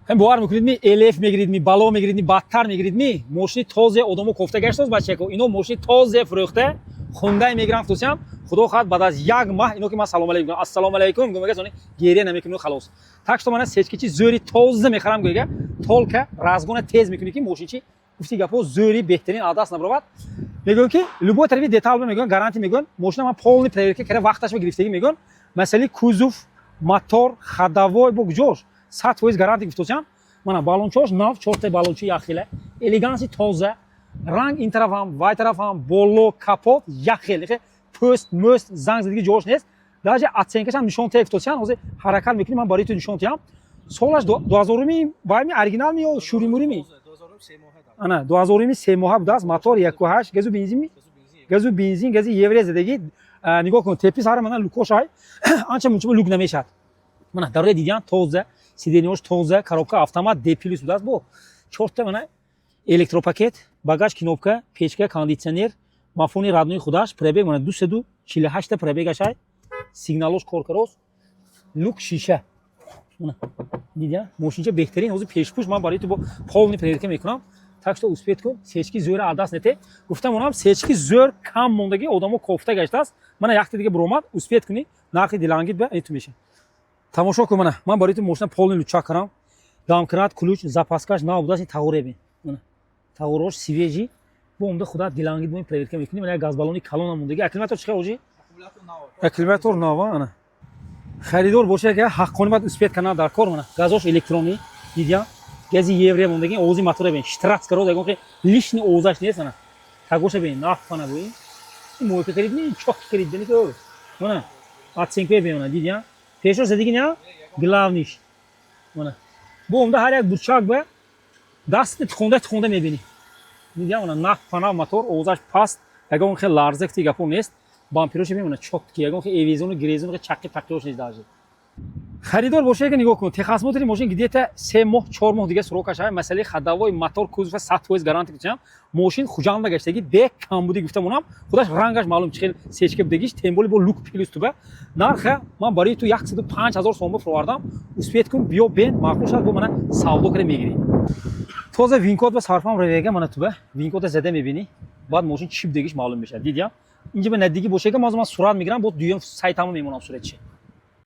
هم باور میکنید می الف میگیرید می بالا میگیرید می بدتر میگیرید می ماشین تازه آدمو کوفته گشتاز بچه کو اینو ماشین تازه فروخته خونده میگیرم توسم خدا خواهد بعد از یک ماه اینو که من سلام علیکم السلام علیکم میگم میگه گریه نمیکنه خلاص تاکس تو من سچکی چی زوری تازه میخرم گویگه تولکه رازگونه تیز میکنی که ماشین چی گفتی گپو زوری بهترین عادت نبرود میگن که любой طرفی детал میگن گارانتی میگن ماشین من полный проверка کرده وقتش گرفتگی میگن مثلا کوزوف мотор ходовой букжош 100% гарантия гуфточам мана балончош нав чорта балончи яхиле элеганси тоза ранг ин тараф ҳам вай тараф ҳам боло капот яхиле пӯст мӯст занг задиги ҷош нест даже оценкаш ҳам нишон тефточам ҳозир ҳаракат мекунӣ ман барои ту нишон тиҳам солаш 2000-ми вайми оригиналми ё шуримурими 2000-ми 3 моҳа будааст мотор 1.8 газу бензинми газу бензин гази евре задагӣ нигоҳ кун тепи сара мана лукошай анча мунча лук намешад мана дар роҳи дидиам тоза сиденёш тоза коробка автомат D+ будааст бо чорта мана электропакет багаж кнопка печка кондитсионер мафони раднои худаш пробег мана 248 пробегашай сигналош коркарос люк шиша мана дидиам мошинча беҳтарин ҳозир пешпӯш ман барои ту бо полный проверка мекунам так что успеет кун сечки зӯр адаст нете гуфтам онам сечки зӯр кам мондаги одамо кофта гаштааст мана якте дига буромад успеет кунӣ нархи дилангид ба ту меша тамошо кун мана ман барои ту мошина полный лучак карам дамкрат ключ запаскаш нав будааст тағоре бин мана тағорош свежи бо умда худа дилангид мо проверка мекунӣ мана як газбалони калонам мондагӣ аккумулятор чиқа оҷи аккумулятор нова ана харидор боша ки ҳаққони бад успеет кана дар кор мана газош электронӣ дидиам гази евре мондагӣ овози мотора бин штратскаро дагон ки лишни овозаш нест ана тагоша бин нафана бӯи мойка карид не чок карид бини ко мана оценка бин мана дидиам пешош задиги не главниш мана бо умда ҳар як бурчак ба дастит хонда мебини дидиам мана нафана мотор овозаш паст ягон хел ларза ки гапо нест бамперош бимона чотки ягон хел эвизону грезону чаққи пақиош нест даже харидор боше ки нигоҳ кун техосмотри мошин гидета 3 моҳ 4 моҳ дига сурокаш ҳай масъалаи ходовой мотор кузова 100% гарантия кунам мошин хуҷанда гаштаги бек кам буди гуфтам онам худаш рангаш маълум чихел сечка будагиш темболи бо лук плюс туба нарха ман барои ту 105000 сом фурвардам успеет кун биё бен маъқул шад бо мана савдо кара мегирӣ тоза винкод ба сарфам равега мана туба винкода зада мебинӣ баъд мошин чӣ будагиш маълум мешад дидиам инҷа ба наддиги бошега ман сурат мегирам бо дуюм сайтамо мемонам суратчи